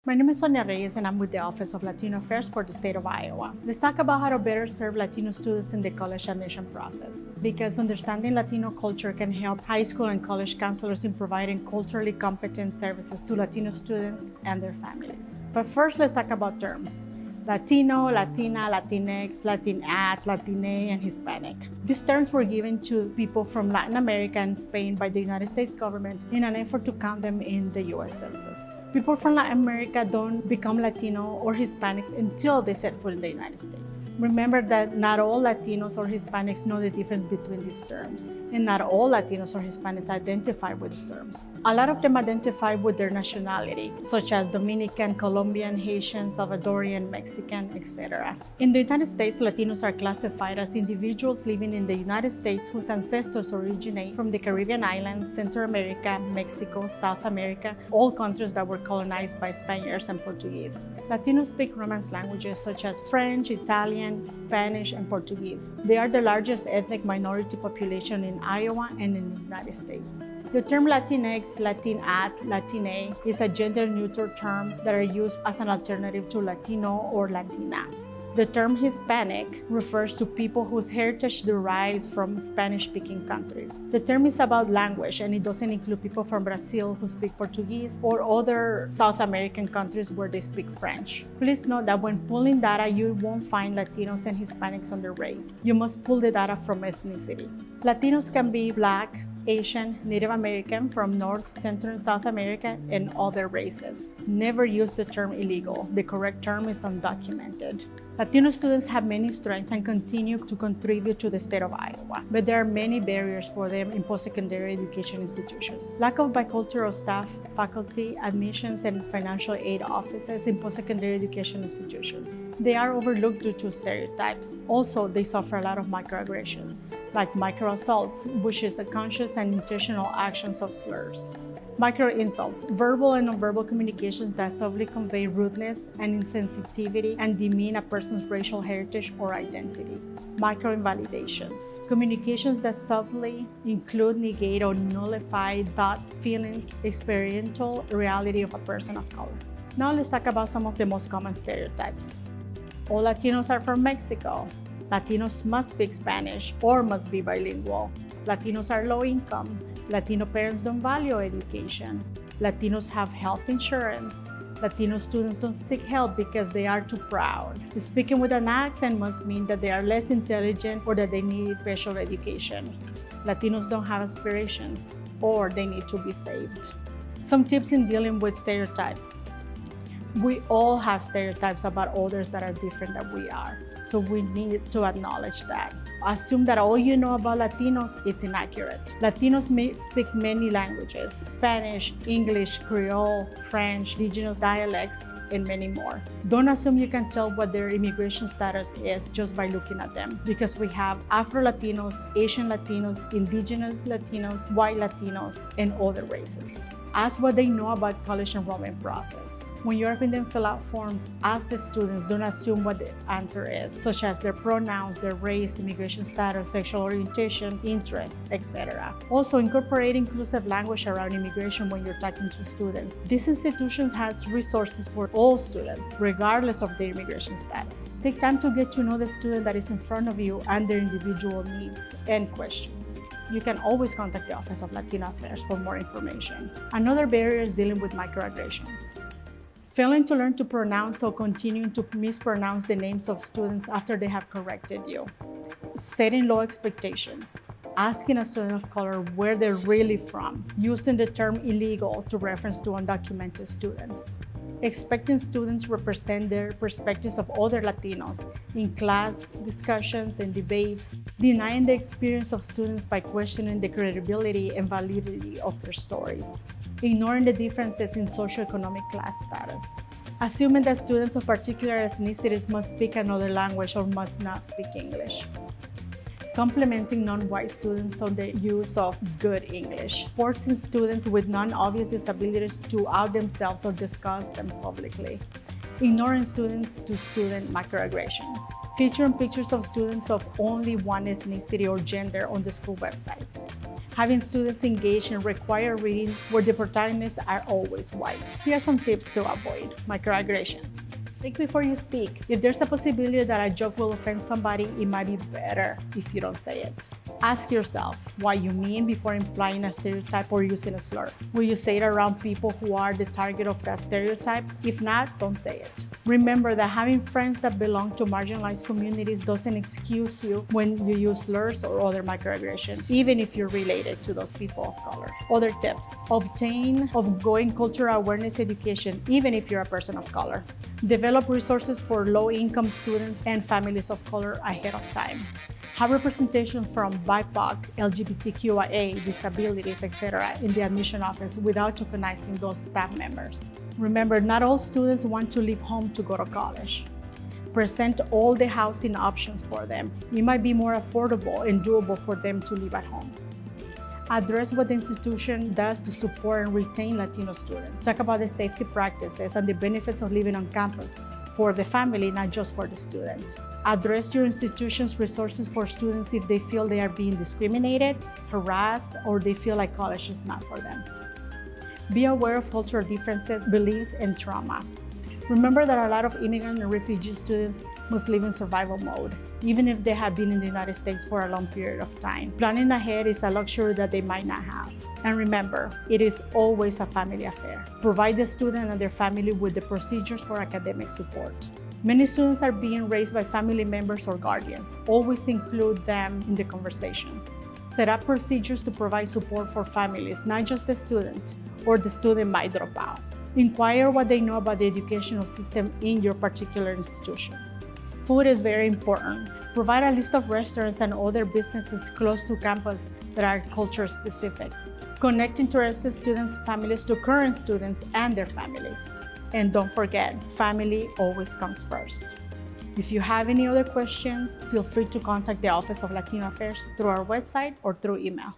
My name is Sonia Reyes and I'm with the Office of Latino Affairs for the state of Iowa. Let's talk about how to better serve Latino students in the college admission process, because understanding Latino culture can help high school and college counselors in providing culturally competent services to Latino students and their families. But first, let's talk about terms. Latino, Latina, Latinx, Latinat, Latine, and Hispanic. These terms were given to people from Latin America and Spain by the United States government in an effort to count them in the US Census. People from Latin America don't become Latino or Hispanics until they set foot in the United States. Remember that not all Latinos or Hispanics know the difference between these terms, and not all Latinos or Hispanics identify with these terms. A lot of them identify with their nationality, such as Dominican, Colombian, Haitian, Salvadorian, Mexican, etc. In the United States, Latinos are classified as individuals living in the United States whose ancestors originate from the Caribbean islands, Central America, Mexico, South America, all countries that were colonized by Spaniards and Portuguese. Latinos speak Romance languages such as French, Italian, Spanish, and Portuguese. They are the largest ethnic minority population in Iowa and in the United States. The term Latinx, Latinat, Latine is a gender-neutral term that are used as an alternative to Latino or Latina. The term Hispanic refers to people whose heritage derives from Spanish-speaking countries. The term is about language, and it doesn't include people from Brazil who speak Portuguese or other South American countries where they speak French. Please note that when pulling data, you won't find Latinos and Hispanics under race. You must pull the data from ethnicity. Latinos can be Black, Asian, Native American from North, Central, and South America, and other races. Never use the term illegal. The correct term is undocumented. Latino students have many strengths and continue to contribute to the state of Iowa, but there are many barriers for them in post-secondary education institutions. Lack of bicultural staff, faculty, admissions, and financial aid offices in post-secondary education institutions. They are overlooked due to stereotypes. Also, they suffer a lot of microaggressions, like microassaults, which is a conscious and intentional actions of slurs. Micro-insults, verbal and nonverbal communications that subtly convey rudeness and insensitivity and demean a person's racial heritage or identity. Micro-invalidations, communications that subtly include, negate, or nullify thoughts, feelings, experiential reality of a person of color. Now let's talk about some of the most common stereotypes. All Latinos are from Mexico. Latinos must speak Spanish or must be bilingual. Latinos are low income. Latino parents don't value education. Latinos have health insurance. Latino students don't seek help because they are too proud. Speaking with an accent must mean that they are less intelligent or that they need special education. Latinos don't have aspirations or they need to be saved. Some tips in dealing with stereotypes. We all have stereotypes about others that are different than we are, so we need to acknowledge that. Assume that all you know about Latinos is inaccurate. Latinos may speak many languages: Spanish, English, Creole, French, indigenous dialects, and many more. Don't assume you can tell what their immigration status is just by looking at them, because we have Afro-Latinos, Asian Latinos, indigenous Latinos, white Latinos, and other races. Ask what they know about college enrollment process. When you're helping them fill out forms, ask the students, don't assume what the answer is, such as their pronouns, their race, immigration status, sexual orientation, interests, etc. Also, incorporate inclusive language around immigration when you're talking to students. This institution has resources for all students, regardless of their immigration status. Take time to get to know the student that is in front of you and their individual needs and questions. You can always contact the Office of Latino Affairs for more information. Another barrier is dealing with microaggressions. Failing to learn to pronounce or continuing to mispronounce the names of students after they have corrected you. Setting low expectations. Asking a student of color where they're really from. Using the term illegal to reference to undocumented students. Expecting students represent their perspectives of other Latinos in class discussions and debates. Denying the experience of students by questioning the credibility and validity of their stories. Ignoring the differences in socioeconomic class status. Assuming that students of particular ethnicities must speak another language or must not speak English. Complimenting non-white students on the use of good English. Forcing students with non-obvious disabilities to out themselves or discuss them publicly. Ignoring student-to-student microaggressions. Featuring pictures of students of only one ethnicity or gender on the school website. having students engage in required reading where the protagonists are always white. Here are some tips to avoid microaggressions. Think before you speak. If there's a possibility that a joke will offend somebody, it might be better if you don't say it. Ask yourself what you mean before implying a stereotype or using a slur. Will you say it around people who are the target of that stereotype? If not, don't say it. Remember that having friends that belong to marginalized communities doesn't excuse you when you use slurs or other microaggressions, even if you're related to those people of color. Other tips: obtain ongoing cultural awareness education, even if you're a person of color. Develop resources for low-income students and families of color ahead of time. Have representation from BIPOC, LGBTQIA, disabilities, etc. in the admission office without tokenizing those staff members. Remember, not all students want to leave home to go to college. Present all the housing options for them. It might be more affordable and doable for them to live at home. Address what the institution does to support and retain Latino students. Talk about the safety practices and the benefits of living on campus for the family, not just for the student. Address your institution's resources for students if they feel they are being discriminated, harassed, or they feel like college is not for them. Be aware of cultural differences, beliefs, and trauma. Remember that a lot of immigrant and refugee students must live in survival mode, even if they have been in the United States for a long period of time. Planning ahead is a luxury that they might not have. And remember, it is always a family affair. Provide the student and their family with the procedures for academic support. Many students are being raised by family members or guardians. Always include them in the conversations. Set up procedures to provide support for families, not just the student, or the student might drop out. Inquire what they know about the educational system in your particular institution. Food is very important. Provide a list of restaurants and other businesses close to campus that are culture specific. Connect interested students' families to current students and their families. And don't forget, family always comes first. If you have any other questions, feel free to contact the Office of Latino Affairs through our website or through email.